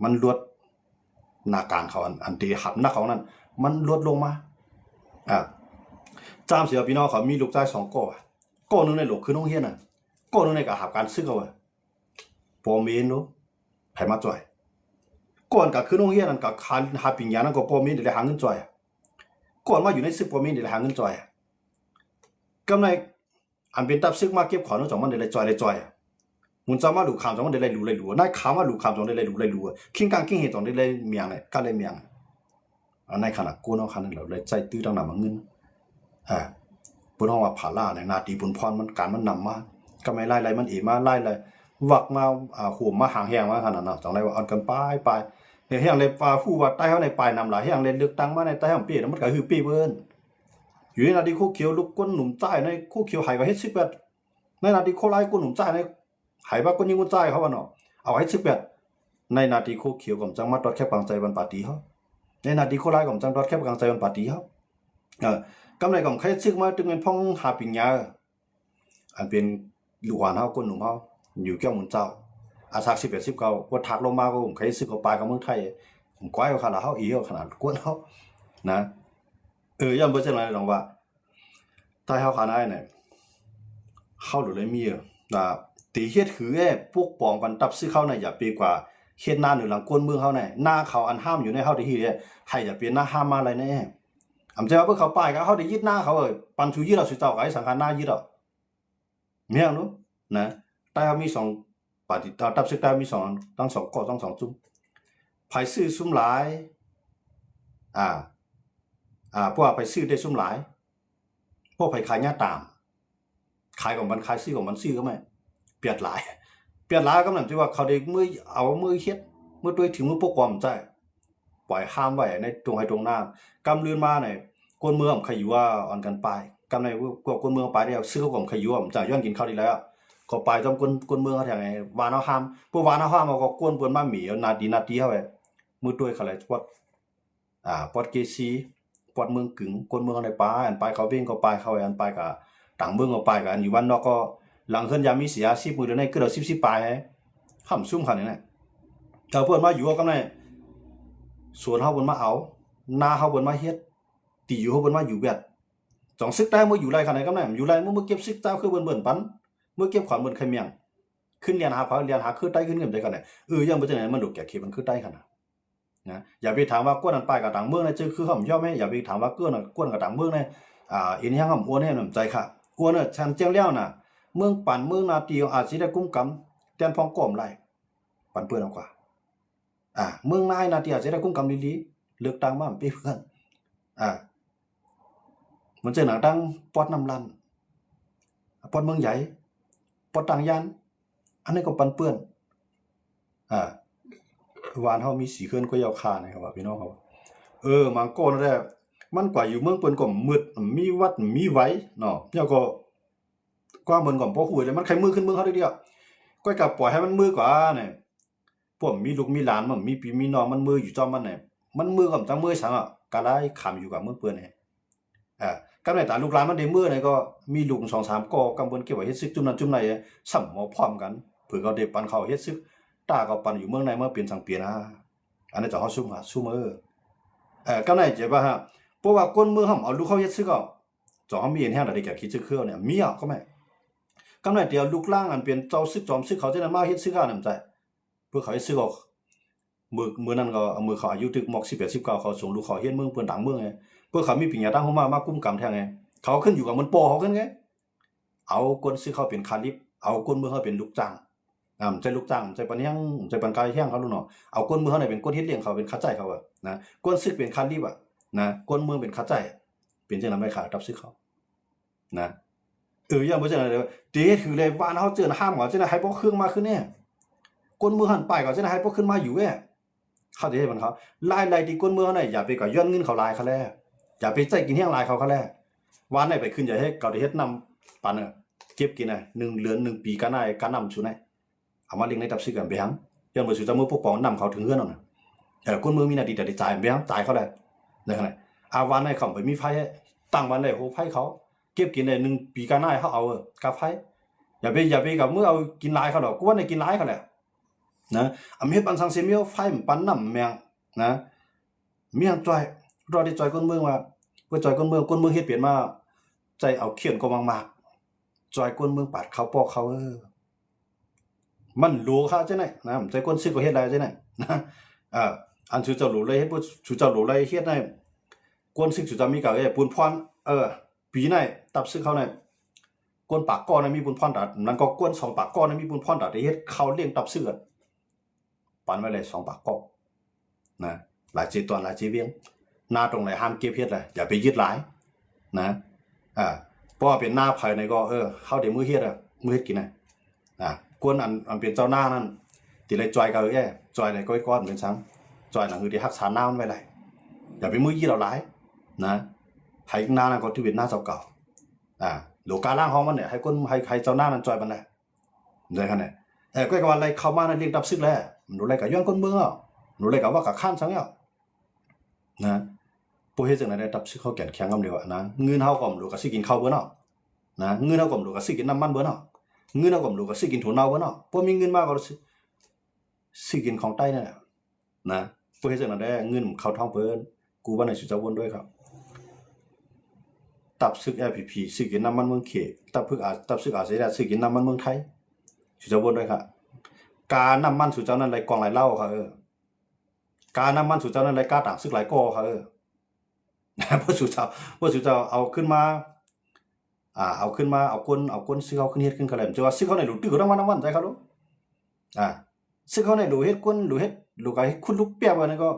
มันลดหน้าการเขาอันที่หับหน้าเขานั้นมันลดลงมาจามเสียพี่น้องเขามีลูกชาย2ก้อนึงในหลกคือน้องเฮียน่ะก้อนึงในก็หับการซื้อเขาพอมีนรู้ให้มาจ่อยก่อนก็คือน้องเฮียนั่นก็คันหาปิญญานั่นก็พอมีได้หาเงินจ่อยก่อนมาอยู่ในซึกพอมีได้หาเงินจ่อยกำไรอันเป็นตับซึกมาเก็บของน้องจอมมันได้จ่อยมุนจอมาลูกคำจอมมันได้รู้นายคำว่าลูกคำจอมได้รู้คิงกังคิงเฮจอมได้เมียงเลยก็ได้เมียงในขณะกูน้องคันนั้นเราเลยใจตื้อตั้งนำเงินบนห้องว่าผาล่าในนาทีบุญพรมันการมันนำมาก็ไม่ไล่มันอีมาไล่เลยวักมาหัวมาหางแหงมาขนาดนั้นจังไรว่าอ่อนกันไปแหงเลยผู้ว่าใต้เขาในปลายนำหลายแหงเลยเลือกตั้งมาในใต้ของปีนั้นมันก็คือปีเบิ้นอยู่ในนาทีคู่เขียวลูกก้นหนุ่มใจในคู่เขียวหายไปให้สิบแปดในนาทีโคไล่ก้นหนุ่มใจในหายไปก้นยิงก้นใจเขาว่าเนาะเอาให้สิบแปดในนาทีคู่เขียวกับจังมาตอดแคบกลางใจบรรปาตีเขาในนาทีโคไล่กับจังตอดแคบกลางใจบรรปาตีเขากำไรกับใครซึกมาตึงเป็นพ่องหาปิญญาอันเป็นลูกหวานเขาก้นหนุ่มเขาอยู่แก้วมุนเจ้าอาศัก11-19ว่าทักลงมาก็ผมเคยซื้อกับปลายกับเมืองไทยผมก้อยเอาขนาดเขาอีเอาขนาดกวนเขานะย่อมเบอร์เช่นไรลองว่าใต้เขาขนาดไหนเข้าหรือไรมีตีเฮ็ดคือพวกปองกันตับซื้อเข้าในอย่าปีกว่าเฮ็ดหน้าหนึ่งหลังกวนเมืองเขาในหน้าเขาอันห้ามอยู่ในเขาที่ให้อย่าเปลี่ยนหน้าห้ามมาอะไรแน่อำเจ้าเพื่อเขาปลายก็เขาได้ยึดหน้าเขาปันชูยึดเราสุดเจ้าไอ้สังขารหน้ายึดเราเมียรู้นะแต่มี2ปฏิตับซึกได้มี2ทั้ง2ก่อต้อง2จุ้มไผซื้อซุ่มหลายพวกไปซื้อได้ซุ่มหลายพวกไผขายหน้าตามขายของมันขายซื้อของมันซื้อก็ไม่เปลียดหลายก็นั่นที่ว่าเขาได้มือเอามือเฮ็ดมือด้วยถึงมือพวกความใจปล่อยห้ามไว้ในตรงให้ตรงหน้ากำลืนมาเนี่ยคนเมืองใครอยู่ว่าอ่อนกันไปกำในพวกคนเมืองไปได้ซื้อของใครอยู่จ่ายย้อนกินข้าวดีแล้วเขาไปจอมกวนเมืองเขาอย่างไงวานเอาห้ามพวกวานเอาห้ามเอาก็กวนเปิ้นมาหมีนาทีเฮาไว้มือด้วยเขาเลยปอดเกซีปอดเมืองกึ่งกวนเมืองในป่าอันไปเขาวิ่งเขาไปเขาอันไปก็ต่างเมืองเขาไปก็อันอยู่วันนอกก็หลังเฮือนยามมีเสีย10มื้อเดือนในคือเรา10ปลายให้ค่ำซุ่มคั่นนี่แหละถ้าเพิ่นมาอยู่ก็ในสวนเฮาเพิ่นมาเอานาเฮาเพิ่นมาเฮ็ดตีอยู่เฮาเพิ่นมาอยู่แบบจองซึกได้มื้ออยู่ไรคั่นก็ในอยู่ไรมื้อเก็บซึกเจ้าคือเบิ่นปันเมื่อเก็บขวัญบนไข่เมียงขึ้นเรียนหาคือใต้ขึ้นเงินได้ขนาดยังบ่จังได๋มันดูแก่เขมันคือใต้ขนาดนะอย่าไปถามว่ากวนอันปลายกับต่างเมืองในจื้อคือห่อมย่อมแม่อย่าไปถามว่ากวนกับต่างเมืองในอีนี่ห่อมอ้วนให้น้ำใจค่ะอ้วนฉันเจียงแล้วน่ะเมืองปั่นเมืองนาตีอาจสิได้กุ้มกำแตนพองก้มไหลปั่นเปื้อนเอากว่าเมืองนายนาตีอาจสิได้กุ้มกำลีๆเลือกตั้งมาปีเพื่อนมันจะหนังตั้งปอดน้ำลั่นปอดเมืองใหญ่ปอดต่างยานอันนี้ก็ปันเปื้อนวานเฮามีสีเคลื่อนก็ยาวคานะครับว่าพี่น้องเขามังโกนั่นแหละมันกว่าอยู่เมืองเปิ้นก็มืดมีวัดมีไว้เนาะแล้วก็กว่าเมืองก็บ่ฮู้เลยมันใครมือขึ้นเมืองเฮาได้เดียวก็กับปล่อยให้มันมือกว่าเนี่ยพวกมีลูกมีหลานมันมีพี่มีน้องมันมืออยู่จอมมันเนี่ยมันมือก็จังมือสังก็ได้ขำอยู่กับเมืองเปิ้นเนี่ยกำในตาลูกหลานมันได้มือเนี่ยก็มีลูก2-3ก็กำบนเก็บไว้เฮ็ดซึกจุ่มนั้นจุ่มไหนซ้ํหมอพร้อมกันเผื่อเขาได้ปันเขาเฮ็ดซึกตาก็ปันอยู่เมืองในเมื่อเปลี่ยนสังเปลี่ยนอันนี้จะเฮาซุ่มกำในเจ็บว่าเพราะว่าคนเมืองเฮาเอาลูกเขาเฮ็ดซึกก็จอเฮามีเห็นแฮงได้แก่คิดซึกคือเนี่ยมีก็แม่กำในเดียวลูกล่างอันเป็นเจ้าซึกจอมซึกเขาจะนั้นมาเฮ็ดซึกนำใจเพื่อเขาเฮ็ดซึกออกมือนั้นก็มือเขาอายุถึงมอก18-19เขาส่งลูกเขาเฮ็ดเมืองเปิ้นต่างเมืองไงเพื่อเขามีปิญญาตั้งเฮามากุมกำแท้ไงเขาขึ้นอยู่กับมันปอเขาขึ้นไงเอาคนซึกเขาเป็นคาลิฟเอาคนเมืองเขาเป็นลูกจ้างใจลูกจ้างใจปันแห้งใจปันกายแห้งเขาลูกเนาะเอาคนเมืองเขาเป็นคนเฮ็ดเลี้ยงเขาเป็นข้าใจเขานะคนซึกเป็นคาลิฟนะคนเมืองเป็นข้าใจเป็นจังได๋ไม่ขาดรับซึกเขานะยังบ่จังได๋เฮ็ดคือเลยบ้านเฮาเจอห้ามว่าจังได๋ให้พวกเครื่องมาขึ้นแน่คนเมืองหันไปก็จังได๋ให้พวกขึ้นมาอยู่แว่เขาสิเฮ็ดมันเขาลายที่คนเมืองอย่าไปก็ย้อนเงินเขาลายเขาแลอย่าไปใจกินแห้งลายเขาแลวานไหนไปขึ้นอย่าให้เขาได้เฮ็ดนำปันเก็บกิน1เดือน1ปีกันได้กันนำสุไหนเอามาเลี้ยงในตับซึกกันไปหังย้อนบ่สิจะมือพวกปองนำเขาถึงเฮือนนั่นน่ะคนเมืองมีหน้าที่ได้จ่ายไปหังจ่ายเขาได้ได้ขนาดวานไหนเขาไปมีไผตั้งวันได้โหไผเขาเก็บกินได้1ปีกันได้เขาเอากับไผอย่าไปกับมือเอากินลายเขาดอกกูว่าได้กินลายเขาแหละ นะอำเฮ็ดปันสังเสียเมียวไฟมันปันน้ำแมงนะเมียงจอยรอได้จอยคนเมืองว่าเพื่อจอยคนเมืองเฮ็ดเปลี่ยนมาใจเอาเขียนก็มากๆจอยคนเมืองปาดเขาปอกเขามันรู้ค่ะจังได๋นะใจคนซื้อก็เฮ็ดได้จังได๋นะอันชูเจ้าหลูเลยเฮ็ดบ่ชูเจ้าหลูเลยเฮ็ดได้กวนซึกชูเจ้ามีก็ปุนพรปีไหนตับซึกเขาไหนกวนปากก้อนมีบุญพรดัดนั้นก็กวน2ปากก้อนมีบุญพรดัดเฮ็ดเขาเลี้ยงตับซึกปันไว้เลย2ปากก้อนะหลายจีตอนหลายจีเวียงหน้าตรงไหนห้ามเก็บเฮ็ดเลยอย่าไปยึดหลายนะเพราะว่าเป็นหน้าภายในก็เฮาได้มื้อเฮ็ดมื้อเฮ็ดกินกวนอันเป็นเจ้าหน้านั่นที่เลยจอยก็จอยในก้อยก้อนเป็นซังจอยหนังคือที่รักษาน้ำไว้เลยอย่าไปมื้อยี่เราหลายนะให้หน้านั่นก็ที่เป็นหน้าเจ้าเก่าหลูกการล่างห้องมันเนี่ยให้คนให้เจ้าหน้านั้นจอยมันแหละได้ขนาดไหนก้อยก้อนอะไรเข้ามาในเรียงดับซึกแล้วหนูอะไรกับย้อนคนเมืองหนูอะไรกับว่ากับข้ามซังนะพวกเฮ็ดจังได๋ได้ดับซึกเขาแก่นแข็งกำเดียวนะเงินเฮาก็บ่รู้ก็สิกินข้าวเบิ่เนาะนะเงินเฮาก็บ่รู้ก็สิกินน้ำมันเบิ่เนาะเงินเราก็บ่รู้ก็สิกินถั่วเน่าเบิ่เนาะบ่มีเงินมาก็สิกินของใต้นั่นแหละนะเพื่อให้จังนั้นได้เงินเข้าท้องเพิ่นกูว่าในสุจวนด้วยครับตับซึก LPP สิกินน้ำมันเมืองเขตับซึกอาเซียนสิกินน้ำมันเมืองไทยสุจวนด้วยครับการน้ำมันสุเจ้านั้นไหลกองไหลเหล้าครับการน้ำมันสุเจ้านั้นไหลกาต่างซึกไหลก่อครับพวกสุเจ้าเอาขึ้นมาเอาก้นซื้อเขาขึ้นเฮ็ดขึ้นกระแหลมจะว่าซื้อเขาในหลุดตื้อทั้งวันใจเขาลูกซื้อเขาในหลุดเฮ็ดก้นหลุดเฮ็ดหลุดไก่คุณลูกเปียบนั่นก็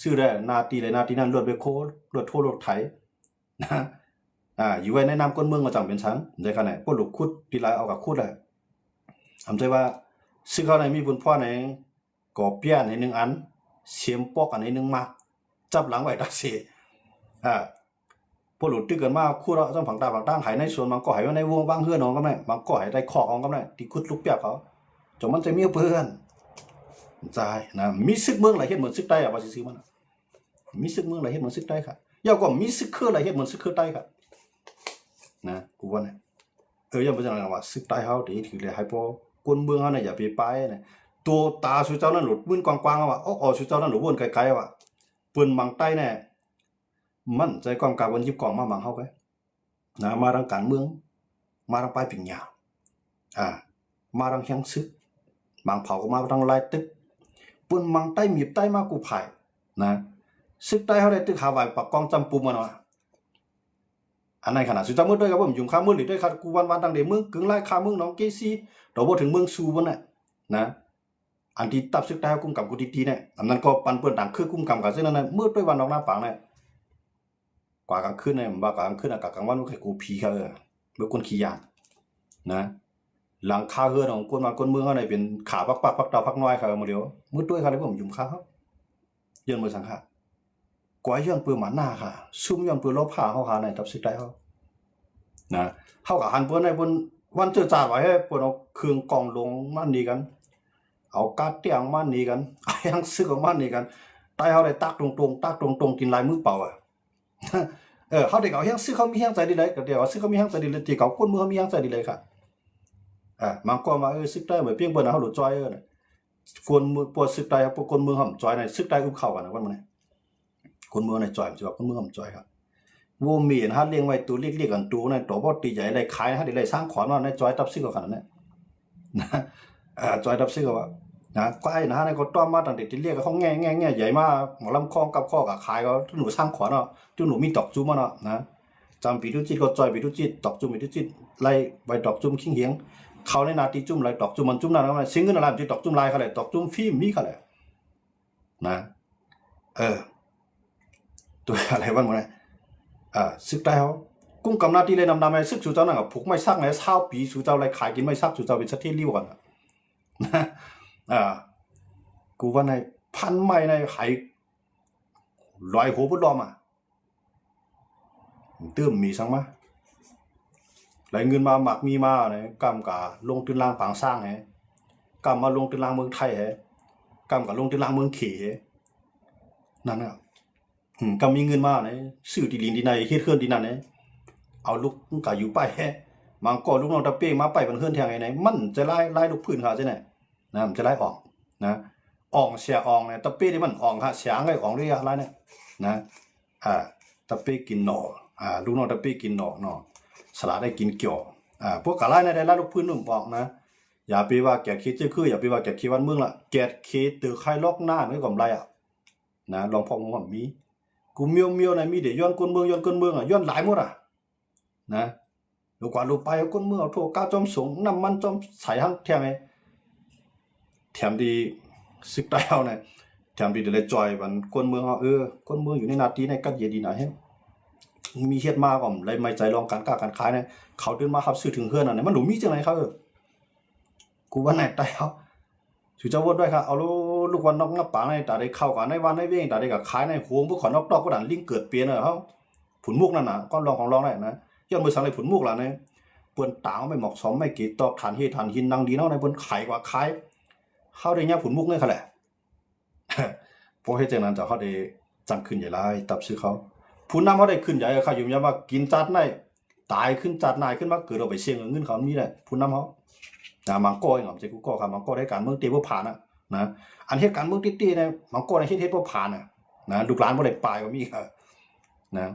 ซื้อได้นาทีนั้นรถเบโครถโทรถไถนะอยู่ไว้ในน้ำก้นเมืองมาจังเป็นชั้นได้ขนาดพวกลูกคุดทีไรเอากับคุดเลยทำใจว่าซื้อเขาในมีบุญพ่อในก่อเปียใน1อันเสียมปอกอันใน1มาจับหลังไว้ตัดเสียพวกหลุดตื้อกันมาคู่เราต้องผังตาผังตั้งหายในส่วนบางก็หายไว้ในวงบางเฮือนน้องก็ได้บางก็หายได้คอกน้องก็ได้ที่คุดลูกเปียกเขาจนมันจะมีเพื่อนใจนะมีซึกเมืองหลายเฮ็ดเหมือนซึกใต้ว่าสิซื้อมันมีซึกเมืองหลายเฮ็ดเหมือนซึกใต้ค่ะยาวกว่ามีซึกคือหลายเฮ็ดเหมือนซึกคือใต้ค่ะนะกูว่าเนี่ยยังบ่จังว่าซึกใต้เฮาดีถือเลยให้พอคนเมืองเฮาน่ะอย่าไปป้ายนะตัวตาสุเจ้านั้นหลุดมื้นกว้างๆว่าสุเจ้านั้นหลุดวนไกลๆว่าเปิ้นมังใต้แน่มันใจความกาบนยิบกองมามังเฮาไปนะมาทางการเมืองมาทางปลายปิ่งยาวมาทางเฮียงซึกบางเผาก็มาทางลายตึกปุ่นมังใต้มีบใต้มากูไผ่นะซึกใต้เฮาได้ตึกหาไว้ปักกองจำปูมาเนาะอันไหนขนาดสุดจำมืดด้วยครับผมยุ่งข้ามืดหรือด้วยครับกูวันตั้งเดมึงกึ่งไล่ข้ามึงน้องเกซี่เราบ่ถึงเมืองซูบ่น่ะนะอันที่ตับซึกใต้กุ้มกับกูดีๆเนี่ยอันนั้นก็ปันเปิ้นต่างคือกุ้มกับซึ่งนั้นมืดด้วยวันดอกหน้าปางเนี่ยกว่ากลางคืนเนี่ยบ่ากลางคืนกับกลางวันมันคือกูผีเขาเมื่อคนขี้ยานนะหลังคาเฮือนของคนมาคนเมืองเขาไหนเป็นขาปักดาวพักน้อยครับมาเดียวมืดด้วยครับเลยผมยุ่งข้าครับเยื่นมือสังขะกว่าเยื่อนปืนหมาหน้าค่ะซุ่มเยื่อนปืนลบผ้าเขาขาในตับซึกได้เขานะเขากับหันปืนในบนวันเจอจ่าไว้ให้ปนเอาเครื่องกองลงมันดีกันเอากาดเตียงมันดีกันยังซึกของมันดีกันใต้เขาได้ตักตรงกินลายมือเปล่าเขาได้เก่าเฮียงซื้อเขามีเฮียงใจดีเลยก็เดี๋ยวซื้อเขามีเฮียงใจดีเลยตีเก่าคนเมืองเขามีเฮียงใจดีเลยค่ะมันก็มาซึกได้เหมือนเพียงเบอร์นะเขาหลุดจอยคนเมืองปวดซึกได้พวกคนเมืองห่ำจอยในซึกได้อุ้มเข่ากันนะวันมันคนเมืองในจอยจะว่าคนเมืองห่ำจอยครับวัวมีนะฮะเลี้ยงไว้ตัวเล็กกันตัวในตัวบอตีใหญ่อะไรขายนะฮะเดี๋ยวอะไรสร้างขวัญว่าในจอยตับซึกกันนั่นนะจอยตับซึกว่านะก็ไอ้นะฮะในก็ต้อมมาตั้งแต่ที่เรียกเขาแง่ใหญ่มากหมอลำคล้องกับข้อกับขายก็หนูสร้างขวัญเนาะที่หนูมีดอกจุ้มเนาะนะจำปีทุจิตก็จอยปีทุจิตดอกจุ้มปีทุจิตไล่ใบดอกจุ้มขิงเหียงเขาในนาทีจุ่มไรดอกจุ่มมันจุ่มนั่นนะซิงเกิลอะไรจะดอกจุ่มลายเขาเลยดอกจุ่มฟิล์มมีเขาเลยนะตัวอะไรวันมันซึกได้เขากุ้งกำนาทีเลยนำไปซึกสู่เจ้านั่งกับผูกไม่ซักเลยเช้าปีสู่เจ้าอะไรขายกินไม่ซักสู่เจ้าเป็นสัตว์ที่ริ้วกันนะกูว่าในพันไม่ในหายลอยหัวพุทธลอมเติมมีสังมาไหลเงินมาหมักมีมาเนี่ยกำกับลงตื้นล่างปางสร้างเนี่ยกำมาลงตื้นล่างเมืองไทยเนี่ยกำกับลงตื้นล่างเมืองเขนั่นน่ะกำมีเงินมาเนี่ยซื้อที่ดินที่ไหนเฮ็ดเคลื่อนที่นั่นเนี่ยเอาลูกกับอยู่ไปมังก็ลูกน้องตะเป้มาไปมันเคลื่อนแทงไงมันจะไล่ลูกพื้นเขาใช่ไหมนะมันจะไล่ออก นะอ่องเสียอ่องเนี่ยตะเป้ที่มันอ่องฮะเสียงไอ้อ่องเรียอะไรเนี่ยนะตะเป้กินหน่อลูกน้องตะเป้กินหน่อสลัดได้กินเกี่ยวพวกกะไรในได้ละลูกพื้นนุ่มบอกนะอย่าไปว่าแกคิดจะคืออย่าไปว่าแกคิดวันเมืองละแกคิดตือใครล็อกหน้าไม่กำไรนะลองพอมึงว่ามีกูเมียวในมีเดี๋ยวย้อนก้นเมืองย้อนหลายหมดนะลูกกว่าลูกไปเอาก้นเมืองเอาโถก้าวจอมสูงน้ำมันจอมใส่ห้างแถมไงแถมดีซึกได้เอาเนี่ยแถมดีเดี๋ยวเลยจอยมันก้นเมืองเอาก้นเมืองอยู่ในนาทีในกัดเย็นดีหน่อยให้มีเฮ็ดมาก่อนเลยไม่ใจลองการกล้าการขายเนี่ยเขาเดินมาขับซื้อถึงเฮือนเนี่ยมันหนูมีจังไหนครับกูว่าไหนได้เอาชูเจ้าวนด้วยครับเอาลูกวันนอกงับป่าในแต่ได้เข้ากันในวันในเว้งแต่ได้กับขายในโหงพวกขอนอกก็ดันลิงเกิดเปลี่ยนเขาผุนมุกนั่นน่ะก้อนรองของรองได้นะย้อนมือสั่งเลยผุนมุกล่ะเนี่ยเปิ้นตางไม่เหมาะสมไม่กี่ตอกฐานเฮฐานหินนางดีเนาะในเปิ้นขายกว่าขายเขาได้เนี่ยผุนมุกเนี่ยเขาแหละพอให้จังนั้นจะเขาได้จังขึ้นใหญ่ไรตับซื้อเขาผู้นำเขาได้ขึ้นใหญ่เขาอยู่ยามว่ากินจัดในตายขึ้นจัดนายขึ้นมาเกิดเอาไปเสี่ยงเงินเขามีแหละผู้นำเขามังโก้เองผมจะกูก็ครับมังโก้ได้การเมืองตีบ่ผ่านนะอันเหตุการณ์เมืองตีๆเนี่ยมังโก้ในเฮ็ดบ่ผ่านนะลูกหลานบ่ได้ปลายก็มีนะ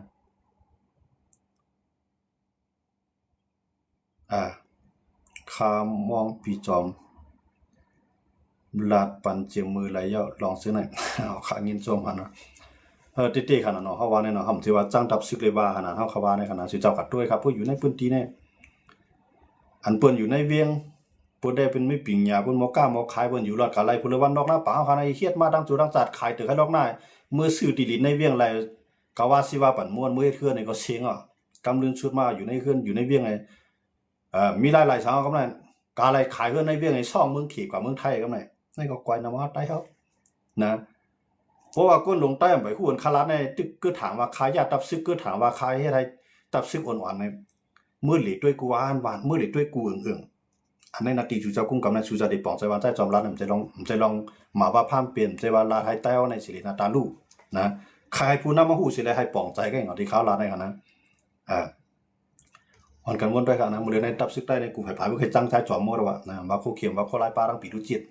คามองปีจอมลาดปันเจียมมือไหลเยาลองซื้อหน่อยขางินจมหันนะตีๆขนาดเนาะเฮาว่าเนี่ยเนาะเฮาสิว่าจังดับซึกเลยว่าขนาดเฮาเขาว่าในขนาดสิเจ้ากัดด้วยครับผู้อยู่ในพื้นที่เนี่ยอันเปิ้นอยู่ในเวียงเปิ้นได้เป็นไม่ปิงยาเปิ้นบ่กล้าบ่ขายเปิ้นอยู่รอดกะไรเพิ่นเลยวันนอกหน้าป่าเขาในเฮ็ดมาดังจุดังจัดขายตึกให้ดอกหน้ามือซื้อติลินในเวียงไรก็ว่าสิว่าปั่นม่วนมือเทื่อนี่ก็เสียงกำลึงชุดมาอยู่ในเฮือนอยู่ในเวียงไงมีหลายๆสาวก็นั่นกะไรขายเฮือนในเวียงไอ้ช่องเมืองขี่กว่าเมืองไทยก็นั่นนี่ก็กวายนำมาใต้เฮานะเพราะว่าก้นลงใต้ไปฮู้อันคาราในตึกก็ถามว่าขายยาตับซึกก็ถามว่าขายเฮ็ดให้ตับซึกอ่อนๆในมือหลีด้วยกูหวานมือหลีด้วยกูเอิงๆอันนี้นาทีชูเจ้ากุ้งกำนันชูจะได้ปองใจว่าใจจอมรัฐผมจะลองมาว่าพามเปลี่ยนใจว่าลาให้ใต้เอาในสิรินาตาลูนะใครผู้นำมาฮู้สิได้ให้ปองใจกันที่เขาลาได้กันนะอ่อนกันวนด้วยกันนะมื้อในตับซึกใต้ในกูไผบ่เคยจังใจจอมหมดว่านะมาโคเขียมว่าโคลายปลาทั้งปีทุจิต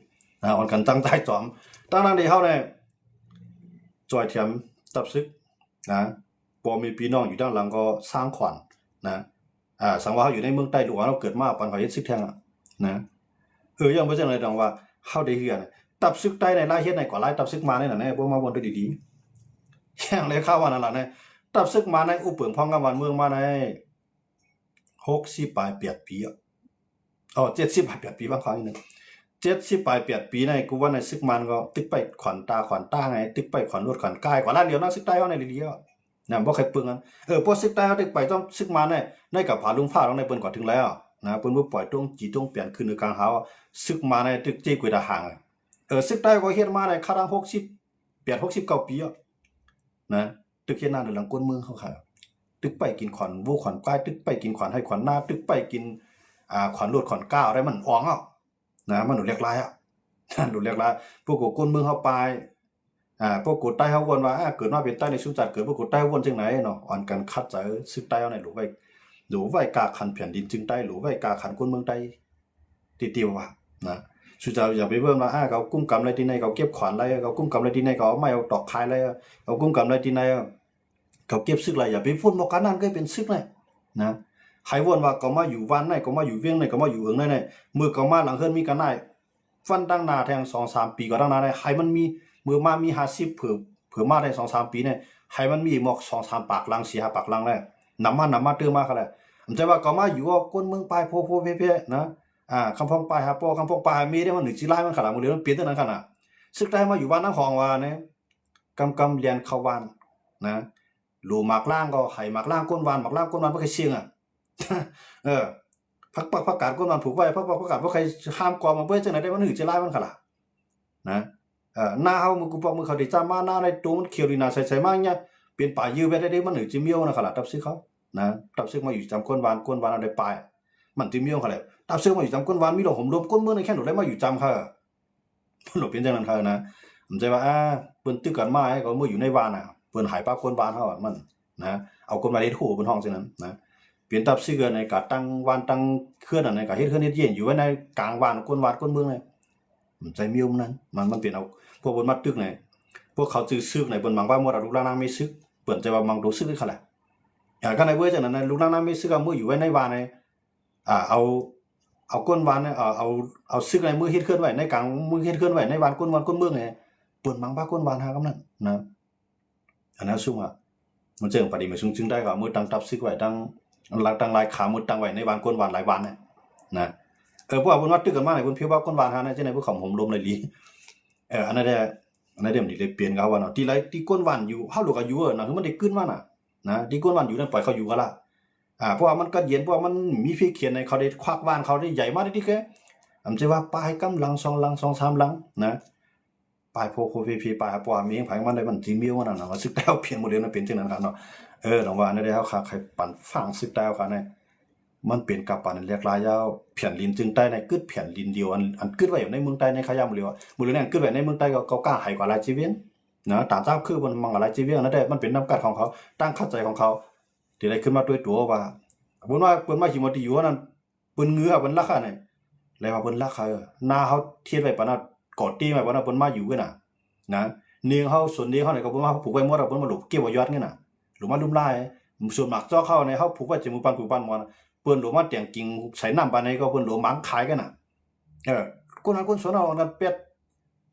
นะอ่อนกันจังใจจอมตั้งนั้นที่เฮาเนี่ยจอยเทียมตับซึกนะบ่มีพี่น้องอยู่ด้านหลังก็สร้างขวัญนะสังว่าเฮาอยู่ในเมืองใต้หลวงเราเกิดมาปันเขาเฮ็ดซึกแท้งนะยังบ่จังได๋ดังว่าเฮาได้เฮือนตับซึกใต้ในลายเฮ็ดในกว่าลายตับซึกมาในนั่นแหละบ่มาวนได้ดีๆอย่างเลยข่าวว่านั่นล่ะเนี่ยตับซึกมาในอุเปิงพองกำวันเมืองมาใน60ปลาย8ปี70ปลาย8ปีว่าเขาอีกนึง70ปลาย8ปีในกูว่าในซึกมันก็ตึกไปขวัญตาไงตึกไปขวัญรถขวัญกายกว่าล้านเดียวนะซึกใต้เฮาในดีๆนะบ่ใครเปลืองกันพวกซึกใต้เฮาตึกไปต้องซึกมาในกับผาลุงฟ้าลงในเปิ้นก่อนถึงแล้วนะเปิ้นบ่ปล่อยตรงจีตรงเปลี่ยนขึ้นในกลางหาซึกมาในตึกเจกวยดาหางซึกใต้ก็เฮ็ดมาในคารัง69ปีนะตึกเฮ็ดหน้าหลังก้นเมืองเขาค่ะตึกไปกินขวัญวูขวัญกายตึกไปกินขวัญให้ขวัญหน้าตึกไปกินขวัญรถขวัญก้าวอะไรมันอ่องนะมันหนูเรียกลายหนูเรียกลายพวกกูก้นเมืองเฮาไปพวกกูใต้เฮาวนว่าเกิดมาเป็นใต้ในชุมจัดเกิดพวกกูใต้วนจังไหนเนาะอ่อนกันคัดใจซึกใต้เอาในหลูไว้กาขันแผ่นดินจึงใต้หลูไว้กาขันก้นเมืองใต้ติวว่านะสุดาอย่าไปเบิ่งว่าเขากุ้มกำไรที่ไหนเขาเก็บขวัญไรเขากุ้มกำไรที่ไหนเขาเอาไม้เอาตอกคายไรเขากุ้มกำไรที่ไหนเขาเก็บซึกไรอย่าไปพูดบอกกันนั่นก็เป็นซึกเลยนะใครวนว่าเขามาอยู่วันไหนเขามาอยู่เวียงไหนเขามาอยู่เอิงไหนมือเขามาหลังเฮือนมีกันได้ฟันตั้งนาแทง 2-3 ปีก็ตั้งนาได้ให้มันมีมือมามี50เผื่อมาได้ 2-3 ปีเนี่ยให้มันมีหมอก 2-3 ปากลัง4-5ปากลังแล้วน้ำมาเติมมาคั่นแหละมันจะว่าเขามาอยู่ว่าก้นเมืองปลายโพเพ่ๆนะคำพองปลายหาปอคำพองปลายมีได้มัน1สิลายมันขนาดมื้อนี้มันเปลี่ยนตั้งนั้นขนาดซึกได้มาอยู่บ้านนางของว่าเนี่ยกำเรียนเข้าบ้านนะหลูหมากล่างก็ให้หมากล่างก้นวานหมากล่างก้นวานบ่เคยเสียงพักกาดก้นวานผูกไว้พักกาดบ่เคยห้ามกอมาเบิ่จังได๋ได้มัน1สิลายมันขนาดนะหน้าเฮามือกูปอกมือเขาได้จ้ามาหน้าในตัวมันเขียวดีน่าใสๆมาเนี่ยเป็นป่ายื้อไว้ได้มัน1จิเมียวนะขนาดตับซึกเขานะตับซึกมาอยู่จำก้นวานเอาได้ปลายมันจิเมียวเขาแหละตับซึกมาอยู่จำก้นวานมีดอกหอมรวมก้นเมืองในแค่หนูได้มาอยู่จำค่ะมันเป็นจังนั้นค่ะนะผมใจว่าเปิ้นตึกกันมาให้เขาเมื่ออยู่ในวานเปิ้นหายปลาก้นวานเฮามันนะเอาก้นวานเฮ็ดหูบนห้องจังนั้นนะเปลี่ยนตับซึกในกะตั้งวานตั้งเคลื่อนอันในกะเฮ็ดเคลื่อนเฮ็ดเย็นอยู่ไว้ในกลางวานก้นเมืองเลย ใจเมียวนั้นมันเปลี่ยนเอาพวกบนมัดตึกไหนพวกเขาจื้อซึกไหนบนมังว่าหมดลูกล่างน้ำไม่ซึกเปิดใจว่ามังดูซึกได้ขนาดก็ในเวอร์จากนั้นลูกล่างน้ำไม่ซึกเอามืออยู่ไว้ในวานในเอาก้นวานเนี่ยเอาซึกในมือเฮ็ดเคลื่อนไหวในกลางมือเฮ็ดเคลื่อนไหวในวานก้นเมืองไงเปิดมังบ้าก้นวานหากำนั้นนะอันนั้นซุ่มมันเจอปฏิมาซุ่มจึงได้ก็มือตั้งตับซึกไว้ตั้งลายขามือตั้งไว้ในวานก้นวานหลายวานเนี่ยนะพวกบนวัดตึกกันมาไหนบนเพียวว่าก้นวานหาในเจ้าในพวกของผมลมเลยลีอันนั้นมันได้เปลี่ยนเขาว่าเนาะที่ก้นวานอยู่เฮาลูกก็อยู่นะคือมันได้ขึ้นมาน่ะนะที่ก้นวานอยู่นั่นปล่อยเขาอยู่ก็ละเพราะว่ามันก็เย็นเพราะว่ามันมีพี่เขียนในเขาได้ควักวานเขาได้ใหญ่มากที่แกจะว่าปลายกำลัง2ลัง2 3ลังนะปลายโพพีปลายปว่ามีไผมันได้มันสิมีว่านั่นน่ะว่าซึกแล้วเปลี่ยนโมเดลนั้นเป็นจังนั้นครับเนาะลองว่าอันนั้นได้เฮาใครปั่นฟังซึกแล้วค่ะเนี่ยมันเป็นกับปันเรียกลายยาวเพียนลินจึงใต้ในกึดเพียนลินเดียวอันกึดไว้อยู่ในเมืองใต้ในขยามเรียวมือเนี่ยกึดไว้ในเมืองใต้ก็กล้าให้กว่าลายจีเวียนนะตามเจ้าคือมันมังอะไรจีเวียนนั่นแหละมันเป็นน้ำกัดของเขาตั้งเข้าใจของเขาที่ได้ขึ้นมาด้วยตัวว่าเพิ่นมาหิมติอยู่นั่นเพิ่นเงือเพิ่นราคาเนี่ยแล้วว่าเพิ่นราคาหน้าเฮาเทียบไว้ปานนั้นกอดตีไว้ปานนั้นเพิ่นมาอยู่กันน่ะนะเนียงเฮาส่วนนี้เฮาเนี่ยก็เพิ่นมาผูกไว้หมดเพิ่นมาหลบเก็บไว้ยอดงี้น่ะหรือมาลุ่มลายส่วนมากเจ้าเข้าในเฮาผูกไว้จมูกปันหมดเปิ้นหลวงมาเตียงกิ่งใส่น้ำปานนี้ก็เปิ้นหลวงมังขายกันน่ะคนนั้นคนสวนเอานั่นเป็ด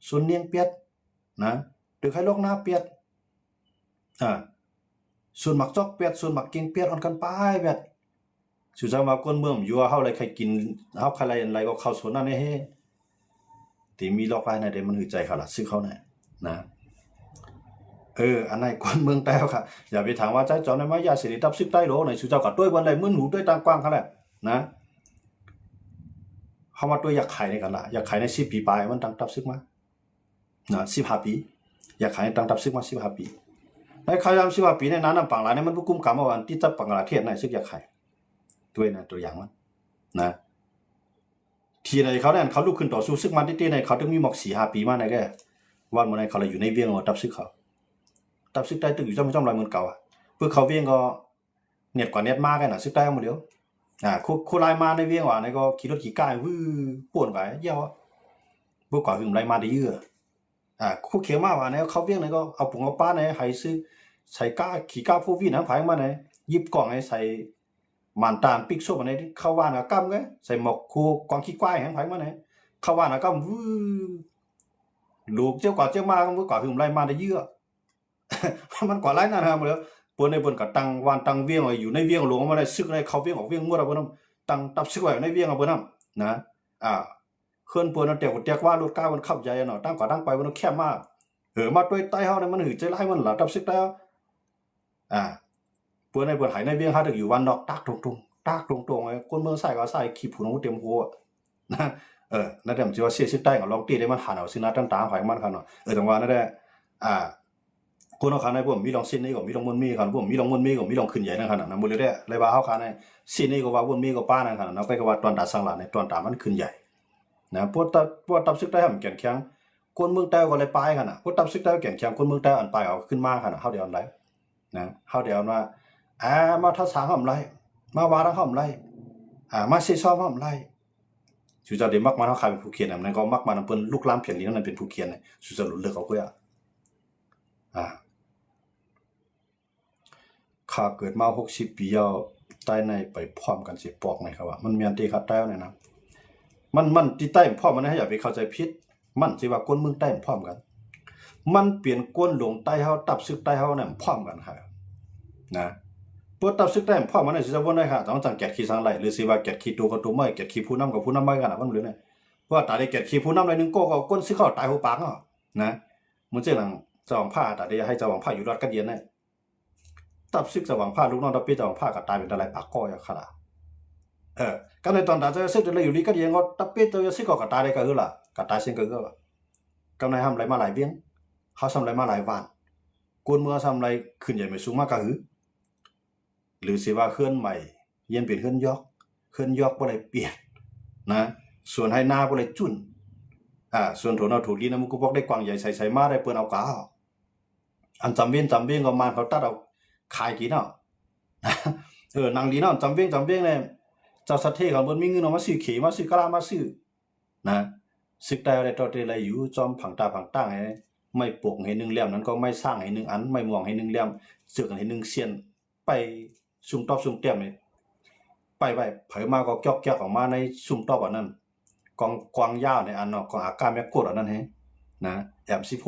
สวนเนียงเป็ดนะหรือใครลอกหน้าเป็ดส่วนหมักจอกเป็ดส่วนหมักกิ่งเป็ดอ่อนกันไปเป็ดสุดท้ายมาคนเมืองอยู่ว่าเฮาอะไรใครกินเฮาใครอะไรก็เข้าสวนนั่นเฮ้ที่มีลอกไปในเดมันหือใจเขาล่ะซื้อเขาเนี่ยนะอันไหนคนเมืองแต้วค่ะอย่าไปถามว่าใจจอในมายาสิริตับซึกใต้โหลไหนสุเจ้ากับด้วยบนไหนมึนหูด้วยตากว้างเขาแหละนะเขามาด้วยอยากขายในกันละอยากขายใน10 ปีปลายมันตั้งตับซึกมานะ15 ปีอยากขายตั้งตับซึกมา15 ปีในขาย15 ปีในนั้นปังหลายในมันผู้กุมกรรมว่าที่ตับปังหลายเทศในซึกอยากขายด้วยนะตัวอย่างมันนะทีในเขาเนี่ยเขาลุกขึ้นต่อสู้ซึกมันที่ในเขาต้องมีหมอก4-5 ปีมาในแกวันมื้อในเขาเลยอยู่ในเวียงตับซึกเขาตับซึกได้ตึกอยู่จ้ำลอยเหมือนเก่าเพื่อเขาเวียงก็เน็ตกว่าเน็ตมากกันน่ะซึกได้หมดเดียวคู่ลายมาในเวียงว่าในก็ขี่รถขี่ก้าป่วนไปเยอะพวกกว่าหึมลายมาได้เยอะคู่เขียวมาว่าในเขาเวียงในก็เอาปุ๋งเอาป้าในให้ซื้อใส่ก้าขี่ก้าผู้วิ่งน้ำผายมาในยิบกล่องให้ใส่หมันตามปิกโซ่ในเข้าว่านกับกั้มไงใส่หมกคู่กองขี้ควายแห้งผายมาในเข้าว่านกับกั้มลูกเจ้ากว่าเจ้ามาก็พวกกว่าหึมลายมาได้เยอะมันกว่าหลายนั่นฮะหมดแล้วปนในบนกับตังวานตังเวียงอยู่ในเวียงหลวงมาได้ซึกในเขาเวียงออกเวียงมั่วเราเพิ่นตังตับซึกไว้ในเวียงเอาเพิ่นนะเคลื่อนปนเอาเตียกว่ารถก้าวมันขับใหญ่เนาะตั้งกว่าตั้งไปมันแคบมากมาด้วยใต้เฮาเนี่ยมันหือใจร้ายมันหล่ะตับซึกแล้วปนในบนหายในเวียงหาตึกอยู่วันดอกตักตรงไอ้คนเมืองใส่ก็ใส่ขี้ผู้น้องเต็มหัวนะนั่นแหละมันสิว่าเสียซึกใต้ก็ลองตีได้มันหันเอาสินะตั้งตาไผมันคั่นเนาะจังว่านั่นแหละคนเอาขาในผมมีลองสิ้นนี้ก็มีลองมันมีกันผมมีลองมันมีก็มีลองขึ้นใหญ่นั่นขนาดนั้นบ่เลยได้เลยว่าเฮาขาในสิ้นนี้ก็ว่ามันมีก็ป้านั่นขนาดนั้นไปก็ว่าตอนตาสังหลานในตอนตามันขึ้นใหญ่นะพวกตับซึกได้หำแก่นแข็งคนเมืองใต้ก็เลยปลายขนาดพวกตับซึกได้แก่นแข็งคนเมืองใต้อันปลายเอาขึ้นมาขนาดเฮาเดียวอันไรนะเฮาเดียวว่ามาทัศาหำไรมาวาระหำไรมาสิซ้อมหำไรสุจะได้มักมาเฮาขายเป็นผู้เขียนนั่นก็มักมาเพิ่นลูกหลานเพียนนี้นั่นเป็นผู้เขียนสุจะหลุดเลิกเอาก็ข้าเกิดมา60 ปีแล้วใต้ในไปพร้อมกันสิปอกไหนครับว่ามันมีอันที่คัดใต้เนี่ยนะมันที่ใต้พร้อมมันให้อย่าไปเข้าใจผิดมันสิว่าคนเมืองใต้พร้อมกันมันเปลี่ยนก้นหลงใต้เฮาตับซึกใต้เฮาเนี่ยพร้อมกันครับนะปวดตับซึกใต้พร้อมมันสิจะบ่ได้ค่ะต้องจังแกะขี้สังไหลหรือสิว่าแกะขี้ตัวกับตัวไม่แกะขี้ผู้นำกับผู้นำไม่กันน่ะมันเหลือเนี่ยเพราะว่าตาได้แกะขี้ผู้นำหน่อยนึงก็ก้นสิเข้าตายหัวปากเนาะนะมันจังนั้นเจ้าของผ้าตาได้ให้เจ้าของผ้าอยู่รอดกันเย็นเนี่ยตับซึกสว่างผ้าลูกน้องตับปีสว่างผ้าก็ตายเป็นอะไรปากก้อยขนาดก็ในตอนตาจะซึกเลยอยู่นี่ก็ยังก็ตับปีตัวซึกก็ตายได้ก็คือล่ะก็ตายเสียงก็ก็ในทำอะไรมาหลายเบี้ยงเขาทำอะไรมาหลายวันกวนเมื่อทำอะไรขึ้นใหญ่ไม่สูงมากก็คือหรือสิว่าเคลื่อนใหม่เย็นเปลี่ยนเคลื่อนยอกบ่ได้เปลี่ยนนะส่วนให้หน้าบ่ได้จุ่นส่วนโถนเอาถูกลีนะมันก็บอกได้กว้างใหญ่ใส่มาได้เปิ้นเอากาอันจำเว้นก็มาเขาตัดเอาขายกินเนาะนางดีเนาะจำเว้นเนี่ยเจ้าสัตว์เทเขาบ่มีเงินเอามาซื้อเขมาซื้อกะลามาซื้อนะ ซึกได้อะไรต่อเตอะไรอยู่จอมผังตาผังตั้งให้ไม่ปลูกให้หนึ่งเล่มนั้นก็ไม่สร้างให้หนึ่งอันไม่ม่วงให้หนึ่งเล่มสึกให้หนึ่งเสียนไปซุ่มตอบซุ่มเตี้ยมนี่ไปเผยมาก็เกี้ยวออกมาในซุ่มตอบอันนั้นกวางยาวในอันเนาะของอากาแมกกดอันนั้นแฮนะM16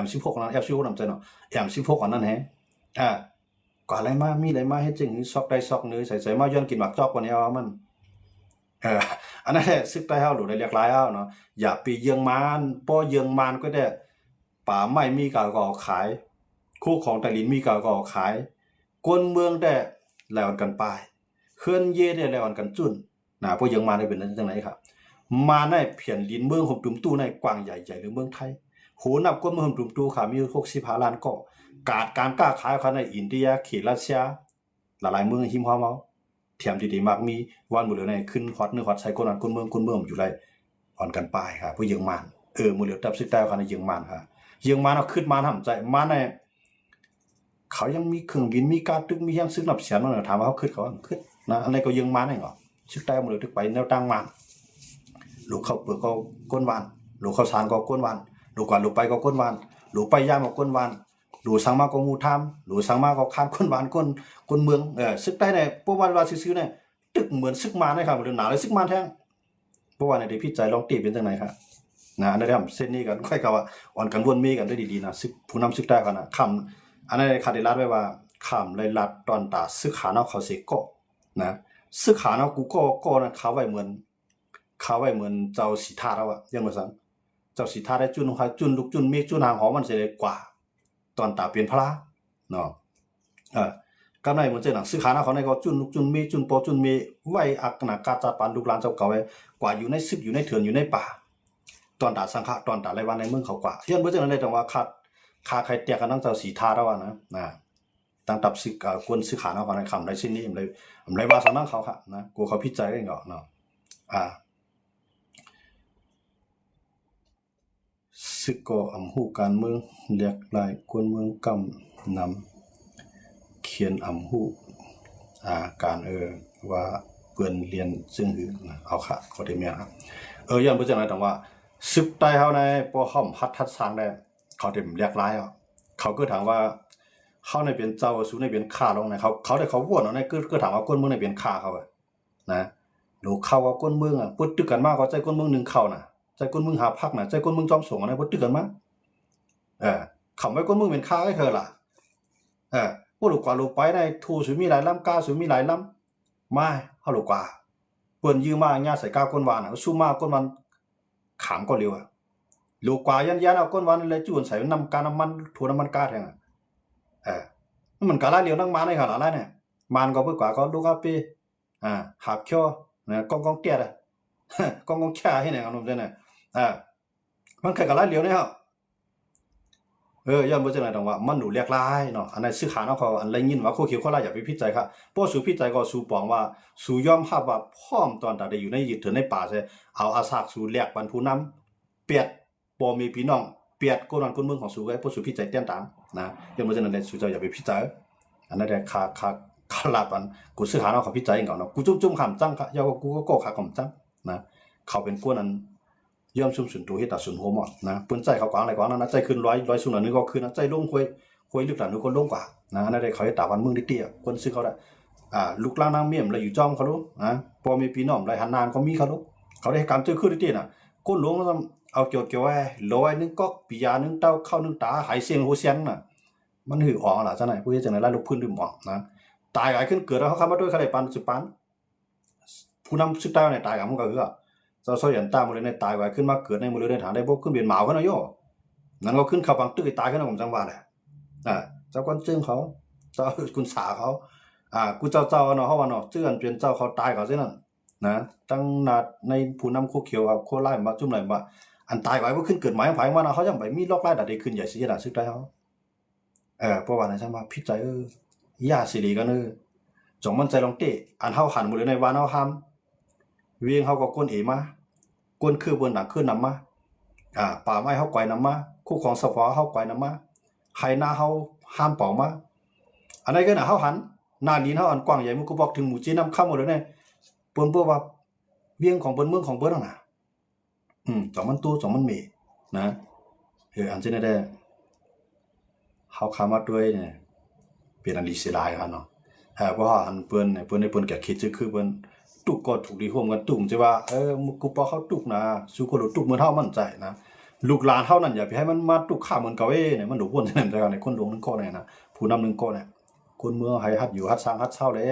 M16นั้น F16นำใจเนาะ M16อันนั้นแฮก็อะไรมามีอะไรมาให้จึงซอกได้ซอกนึใส่มาย้อนกินหมักจอกกว่านี้เอามันอันนั้นแหละซึกได้เฮาหรือได้เรียกหลายเฮาเนาะอย่าไปเยืองมานป้อเยืองมานก็ได้ป่าไม้มีก็ขายคู่ของตะลินมีก็ขายกวนเมืองได้แล้วกันไปเคลื่อนเย่ได้แล้วกันจุ่นนะป้อเยืองมานได้เป็นจังได๋ครับมาในเพียนลินเมืองของตุ่มตู้ในกว้างใหญ่หรือเมืองไทยโหนับกวนเมืองตุ่มตู้ค่ะมี65ล้านเกาะการกล้าขายเขาในอินเดียเขตรัสเซียหลายๆเมืองหิมพอมาเทียมดีๆมากมีวันหมดเลยในขึ้นฮอตใส่คนนั้นคนเมืองอยู่ไรอ่อนกันปลายค่ะผู้เยืองมานหมดเหลียวตับซึกแต่ค่ะในเยืองมานค่ะเยืองมานเอาขึ้นมาทำใจมาในเขายังมีเครื่องบินมีการตึกมียังซึกนับเสียนนั่นถามว่าเขาขึ้นนะอันนี้ก็เยืองมานได้เหรอซึกแต่หมดเลยตึกไปแนวตั้งมานลูกเข้าเปลือกก็ก้นวานลูกเข้าสารก็ก้นวานลูกก่อนลูกไปก็ก้นวานลูกไปย่างก็ก้นวานหลูสังมาก็งูทำหลูสังมาก็ข้ามคนบ้านคนเมืองซึกได้เนี่ยพวกว่าซื้อเนี่ยตึกเหมือนซึกมานะครับหรือหนาเลยซึกมาแท้งพวกว่าเนี่ยพี่ใจลองตีเป็นจังไหนครับนะอันนี้ทำเส้นนี้กันค่อยกับว่าอ่อนกันวนมีกันได้ดีๆนะซึกผู้นำซึกได้กันนะคำอันนี้คาเดลัดไว้ว่าคำเลยลัดตอนตาซึกขาเนาเขาเสกก็นะซึกขาเนากูก็นะเขาไว้เหมือนเจ้าสีทาแล้วอะยังไงสั่งเจ้าสีทาได้จุนลูกจุนเมฆจุนหางหอมมันเสียกว่าตอนตาเปลี่ยนพระเนาะก็ในมันเจอหนังซื้อขานะเขาในก็จุนลูกจุนเมจุนปอจุนเมไว้อักหนักกาจาปันลูกหลานเจ้าเก่าไว้กว่าอยู่ในซึกอยู่ในเถื่อนอยู่ในป่าตอนตาสังฆะตอนตาไรวันในเมืองเขากว่าย้อนบ่เจอนั้นได้แต่ว่าคาใครเตียกันตั้งเจ้าสีทาแล้วนะตั้งตับซึกกวนซื้อขานะเขาในคำในชิ้นนี้ผมเลยว่าสำนักเขาค่ะนะกูเขาพิจัยกันเนาะซึกก็อำหูการเมืองเรียกลายกวนเมืองกำนำเขียนอำหูการว่าเปื่อนเรียนซึ่งเอาค่ะเขาได้เมียครับย้อนไปจังไรแต่ว่าซึกใต้เขาในปอห้อมพัดทัดสร้างได้เขาได้เรียกลายเขาก็ถามว่าเขาในเป็นเจ้าสู้ในเป็นข้าลงในเขาได้เขาว่นในก็ถามว่ากวนเมืองในเป็นข้าเขานะหนูเข้าว่ากวนเมืองปุดตึกกันมากก็ใจกวนเมืองหนึ่งเข้านะใจคนมึงหาพักนะใจคนมึงจอมส่งอะไรบ่ตึกกันมาคำไว้คนมึงเป็นข้าให้เธอล่ะผู้ลูกกว่าลูกไปในทูสุมีหลายลำกาสุมีหลายลำไม่เฮาลูกกว่าเปิ้นยื้อมาญาใส่กาก้นวานน่ะสู้มาก้นวันขามก็เร็วลูกกว่ายันเอาก้นวานเลยจูนใส่น้ำกาน้ำมันถั่วน้ำมันกาแทงมันก็ละเร็วนั่งมาในขนาดนั้นเนี่ยมันก็เพิ่นกว่าก็ลูกเอาไปหาบเขี้ยวนะกองเตี้ยอ่ะกองแค่ให้เนี่ยครับผมเนี่ยมันเคยกับร้านเดียวเนี่ยย้อนบ่จังได๋ต้องว่ามันหนูเรียกลายเนาะอันนั้นซื้อขาเนาะเขาอันไรยินว่าโคเขียวโคลาอย่าไปพิจัยครับบ่สู่พิจัยก็สู่ปองว่าสู่ยอมรับว่าพร้อมตอนตาได้อยู่ในยึดถือในป่าใช่เอาอาสากสู่แลกบรรผู้นำเปียดบ่มีพี่น้องเปียดคนนั้นคนเมืองของสู่ไว้บ่สู่พิจัยเตี้ยนตามนะย้อนบ่จังได๋สู่เจ้าอย่าไปพิจัยอันนั้นได้คาลาปันกูซื้อขาเนาะเขาพิจัยก่อนเนาะกูจุ่มๆคำจังค่ะยากูก็ขาคำจังนะเขาเป็นกวนนั้นย่อมซุ่มสุนตัวเฮ็ดตาสุนหัวหมดนะเปิ้นใจเขากวางอะไรกวางนั้นนะใจขึ้น100สุนนึงก็ขึ้นนะใจลงคุยลึกหลังนึงก็ลงกว่านะนั่นได้เขาให้ตาวันมึงได้เตี้ยคนซื้อเขาได้ลูกล่างนางเมี่ยมเลยอยู่จ้อมเขารู้พอมีพี่น้องหลายหันนานก็มีเขารู้เขาได้การเจอขึ้นได้เตี้ยน่ะก้นหลวงเอาเกี่ยวไว้100นึงก็ปียานึงเต้าเข้านึงตาหายเสียงโหเสียงน่ะมันหืออ๋อล่ะจังไหนผู้เฮ็ดจังได๋ล่ะลูกพื้นดื่มอ๋อนะตายหลายขึ้นเกิดแล้วเขาเข้ามาด้วยเขาได้ปันสุปันผู้นำสุดท้ายในตายกับมันก็คือเจ้าซอยยันตามเลยในตายไว้ขึ้นมาเกิดในมือในฐานได้บ่ขึ้นเป็นหมากันเนาะโยนั่นก็ขึ้นเข้าบังตึกตายกันผมจังว่าแหละเจ้าก้อนจึงเขาเจ้าคุณสาเขากูเจ้าเนาะเฮาว่าเนาะเจื้อนเป็นเจ้าเขาตายเขาซินั่นนะตั้งนาในผู้นำโคเขียวโคไล่มาจุ่มไหลมาอันตายไว้บ่ขึ้นเกิดหมายไผมาเนาะเขายังไปมีลอกไล่ดาได้ขึ้นใหญ่สิดาซึกได้เขาเพราะว่านั่นจังว่าพิจัยยาสิริกันจงมันใจลองเตะอันเฮาหันหมดเลยในวานเฮาห้ามเวียงเฮาก็ก้นมากวนคือเบิ่นหนักคือนำมาป่าไม้เฮาก่อยนำมาคู่ของสฟเฮาก่อยนำมาไหนาเฮาห้ามเป่ามาอันใดก็น่ะเฮาหันหน้าดินเฮาอันกว้างใหญ่มันก็บอกถึงหมู่จีนำค่ำหมดเลยเนี่ยเปิ้นว่าเวียงของเปิ้นเมืองของเปิ้นนั่นน่ะ จอมันตู้จอมันเมนะอันเช่นได้เฮาคามาด้วยเนี่ยเป็นอันลีสิลายครับเนาะเพราะว่าอันเปิ้นเนี่ยเปิ้นได้เปิ้นแก่คิดซื่อคือเปิ้นตุกก็ถูกดีร่วมกันตุ่มจะว่ากูปอเขาตุกนะสู้ก็รู้ตุกเหมือนเฮามั่นใจนะลูกหลานเฮานั่นอย่าไปให้มันมาตุกข้าเหมือนเก่าเนี่ยมันดูพ่นนั่นแต่ในคนหลวงนึงก็เนี่ยนะผู้นำนึงก็เนี่ยคนเมืองให้ฮัดอยู่ฮัดสร้างฮัดเช่าเลย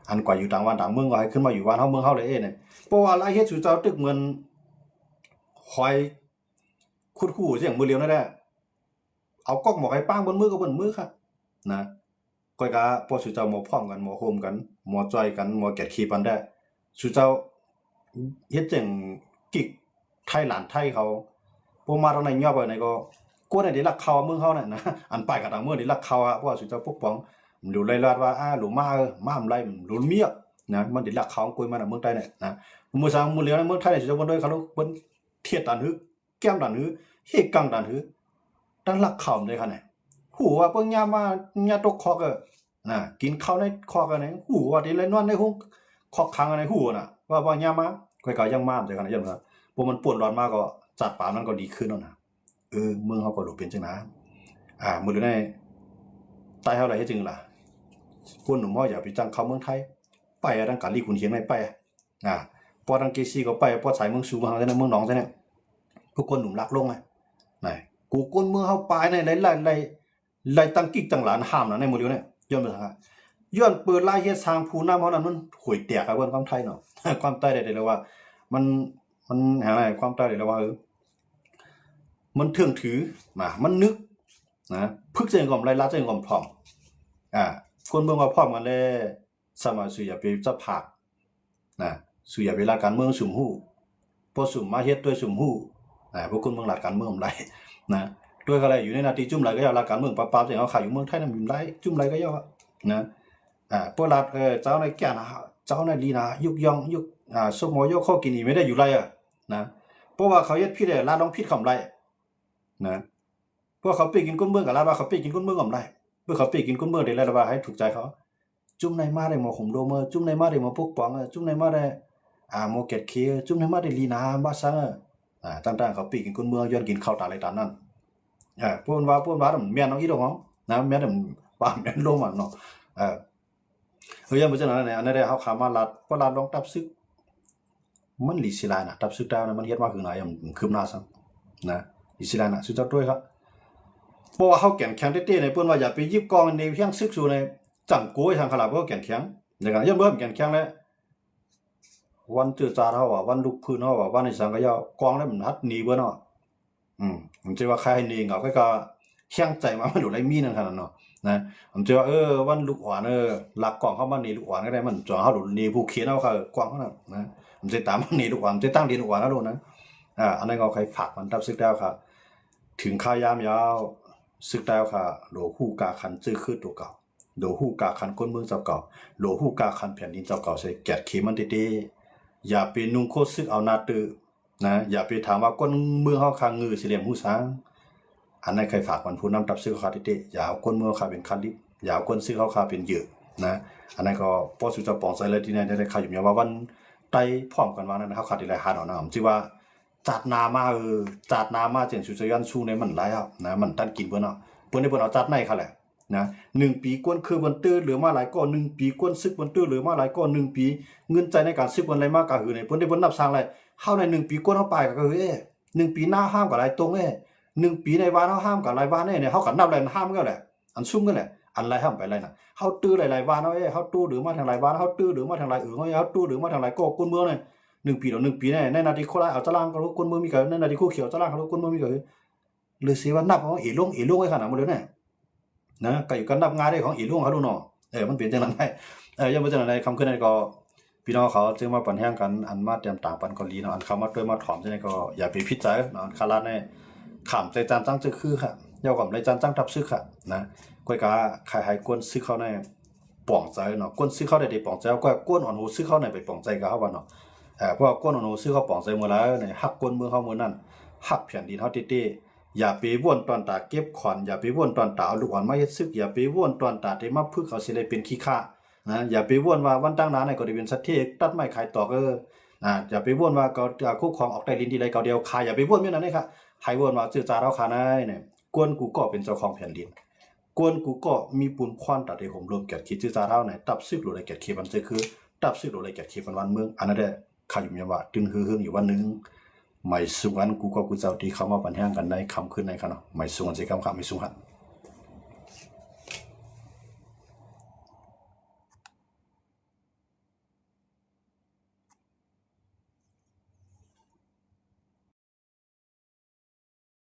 อันกว่าอยู่ต่างวันต่างเมืองก็ให้ขึ้นมาอยู่บ้านเฮาเมืองเฮาเลยเนี่ยเพราะว่าหลายเฮ็ดสู่เจ้าตึกเหมือนหอยขุดคู่เสียงมือเลียวนั่นแหละเอากอกหมอกให้ป้างบนมือก็บนมือค่ะนะก้อยกะพอสู่เจ้าหมอพร้อมกันหมอโฮมกันหมอจอยกันหมอแกดขี้ปันได้สู่เจ้าเฮ็ดจังกิกไทยหลานไทยเขาพวกมาทางไหนย่อไปไหนก็กวนได้รักเขาเมืองเฮานั่นนะอันไปกับทางเมืองได้รักเขาอ่ะเพราะว่าสู่เจ้าปกป้องหลู่ไล่ลาดว่าหลู่มามาอำไล่หลู่เมียนะมันได้รักเขากวยมาในเมืองไทยเนี่ยนะมื้อสางมื้อเหลียวในเมืองไทยสู่เจ้าบ่ได้เขาเปิ้นเทียดตันหือแก้มตันหือเฮกังตันหือตั้งรักเขาได้คั่นน่ะหูว่าเพิ่นยามมาญาตกคอกน่ะกินข้าวในคอกไหนหูว่าที่เลยนอนในห้องคอกขังในหูน่ะว่ายามมาค่อยก็ยังมาแต่คั่นน่ะยันว่าพวกมันปวดร้อนมาก็จัดปามันก็ดีขึ้นแล้วนะเมืองเฮาก็รู้เป็นจังนะมื้อนี้ตายเฮาได้เฮ็ดจังล่ะคนหนุ่มเฮาอย่าไปจังเข้าเมืองไทยไปดังกาลีขุนเชียงไปพอดังเกซี่ก็ไปพอสายเมืองสูมาเฮาในเมืองหนองซะเนี่ยทุกคนหนุ่มรักลงไงไหนกูคนเมืองเฮาปลายในไล่ตั้งกิ๊กตั้งหลานห้ามนะในมื้อเดียวเนี่ยย้อนไปฮะย้อนเปิดลายเฮ็ดสร้างผู้นำเฮานั้นมันห่วยแตกกับความไทยเนาะความใต้ได้เลยว่ามันหาอะไรความใต้ได้เลยว่ามันเทื่องถือมันนึกนะพึกเจงก่อมไรลาเจงก่อมพร้อมคนเมืองว่าพร้อมกันเลยสมัยสุอย่าไปจะผักนะสุอย่าเวลาการเมืองสุ่มหู้พอสุ่มมาเฮ็ดด้วยสุ่มหู้พวกคนเมืองหลักการเมืองไรนะด้วยอะไรอยู่ในนาทีจุ่มไรก็ยาวหลักการเมืองปั๊บๆอย่างเอาขายอยู่เมืองไทยนั้นมีไรจุ่มไรก็ยาวนะพวกหลักเจ้าในแก่นะเจ้าในลีนะยุกยองยุกสมอยกข้อกินอีไม่ได้อยู่ไรนะเพราะว่าเขาเฮ็ดผิดลาต้องผิดคำไรนะพวกเขาไปกินก้นเมืองกับลาว่าเขาไปกินก้นเมืองกับไรเพื่อเขาไปกินก้นเมืองได้แล้วว่าให้ถูกใจเขาจุ่มในมาได้หมอขมโดมจุ่มในมาได้หมอพวกปองจุ่มในมาได้โมเกตเคจุ่มในมาได้ลีนาบ้าซังต่างๆเขาไปกินก้นเมืองย้อนกินข้าวตาอะไรตามนั้นพวกว่าแม่นน้องอีดองนะแม่นว่าแม่นโลมันเนาะยังบ่จังนั้นอันนั้นได้เฮาขามาลัดบ่ลัดลองตับซึกมันลิสิลานะตับซึกดาวนะมันเฮ็ดมาคือไหนมันคืบหน้าซ้ํนะลิสิลานะสุดยอดด้วยครับเพราะว่าเฮาแก่นแข็งเต้ๆในเพิ่นว่าอย่าไปยิบกองในเพียงซึกสู่ในจังโกยทางขลาบ่แก่นแข็งในกันยังบ่แก่นแข็งแล้ววันเจอจาเฮาว่าวันลุกพื้นเฮาว่าวันในสังกะยากองแล้วมันหัดหนีบ่เนาะผมจะว่าใครหนีเหงาก็แข็งใจมามันอยู่ไรมีนั่นขนาดเนาะนะผมจะว่าวันลูกอ่อนหลักกล่องเข้ามาหนีลูกอ่อนก็ได้มันจ่อเฮาหลุดหนีผู้เขียนเอาเขากว้างขนาดนะผมจะตามมันหนีลูกอ่อนจะตั้งดีลูกอ่อนแล้วนะอันนั้นก็ใครฝากมันทับซึกดาวครับถึงข้ายามยาวซึกดาวค่ะโหลฮู้กาคันจื้อคือตัวเก่าโหลฮู้กาคันคนเมืองเจ้าเก่าโหลฮู้กาคันแผ่นดินเจ้าเก่าใส่แกดเขมันเต้ๆอย่าไปนุ่งโคตรซึกเอานาตื้อนะอย่าไปถามว่าคนเมืองเฮาคางงือสิเหลี่ยมฮู้ซางอันนั้นใครฝากมันผู้นำทับซื้อเขาเต้อย่าเอาคนเมืองเขาเป็นคันดิอย่าเอาคนซื้อเขาเป็นเหยื่อนะอันนั้นก็พอสุจะปองใส่เลยที่ได้ข่าวอยู่ว่าวันไต้พร้อมกันว่านั้นเขาขาดได้หลายหาดเอานะผมชื่อว่าจัดนามาจัดนามาจังสุจะยันชูในมันหลายครับนะมันตันกินเพิ่นเนาะเพิ่นได้เพิ่นเอาจัดในเขาแหละนะ1ปีกวนคือวันตื้อเหลือมาหลายก็1ปีกวนซึกวันตื้อเหลือมาหลายก็1ปีเงินใจในการซึกวันอะไรมากก็คือในเพิ่นได้เพิ่นนับสร้างอะไรเฮาใน1ปีกวนเฮาไปก็คือ1ปีหน้าห้ามกับหลายตรง1ปีในวานเฮาห้ามกับหลายวานเนี่ยเฮาก็นับหลายห้ามก็แหละอันซุ่มก็แหละอันไรห้ามไปไรน่ะเฮาตื้อหลายๆวานเฮาตู้หรือมาทางหลายวานเฮาตื้อหรือมาทางหลายเฮาตู้หรือมาทางหลายก็คนเมืองเนี่ย1ปีต่อ1ปีเนี่ยในนาทีโคราชเอาตารางก็รู้คนเมืองมีก็ในนาทีคู่เขียวตารางก็รู้คนเมืองมีก็หรือสิว่านับของอีลุงไว้ขนาดหมดเลยเนี่ยนะก็อยู่กันนับงานได้ของอีลุงเขาดูเนาะมันเปลี่ยนจังนั้นได้ยังบ่จังนั้นได้คำขึ้นนั้นก็พี่น้องเขาจึงมาปั่นแห่งกันอันมาเตรียมต่างปันเกาหลีเนาะอันเข้ามาด้วยมาถอมจังได๋ก็อย่าไปพิจารณาคาราเนี่ยขำใจจานจังจะคือค่ะยาวกับไรจานจังทับซึกค่ะนะก้อยกาใครให้กวนซึกเขาในป่องใจเนาะกวนซึกเขาได้ป่องใจก็กวนอ่อนหูซึกเขาในไปป่องใจกับเขาว่าเนาะเพราะกวนอ่อนหูซึกเขาป่องใจหมดแล้วในฮักกวนเมืองเขาเมืองนั้นฮักแผ่นดินเขาเต้ๆอย่าไปว่นตอนตาเก็บขวัญอย่าไปว่นตอนตาเอาลูกอ่อนมาเฮ็ดซึกอย่าไปว่นตอนตาที่มาพึกเขาสิได้เป็นขี้ข้านะอย่าไปว่นว่าวันตั้งนานในก็ได้เป็นสัตว์ที่ตัดไม้ขายตอก อย่าไปว่นว่าก็คู่ครองออกได้ลิ้นที่ใดก็เดียวคาอย่าไปว่นเมื่อนั้นเลยค่ะให้ว่นว่าจื้อจาเราคานายเนี่ยกวนกูก็เป็นเจ้าของแผ่นดินกวนกูก็มีปุนควันตัดให้ผมรวมเกียรติคิดจื้อจาเราเนี่ยตับซึกหรืออะไรเกียรติคิดมันจะคือตับซึกหรืออะไรเกียรติคิดวันเมืองอันนั้นแหละข้าอยู่มีว่าตึงฮืออยู่วันนึงไม่สุกันกูก็กูเจ้าที่เขามาปัญหากันในคำขึ้นในขณะไม่สุกันสิคำไม่สุกัน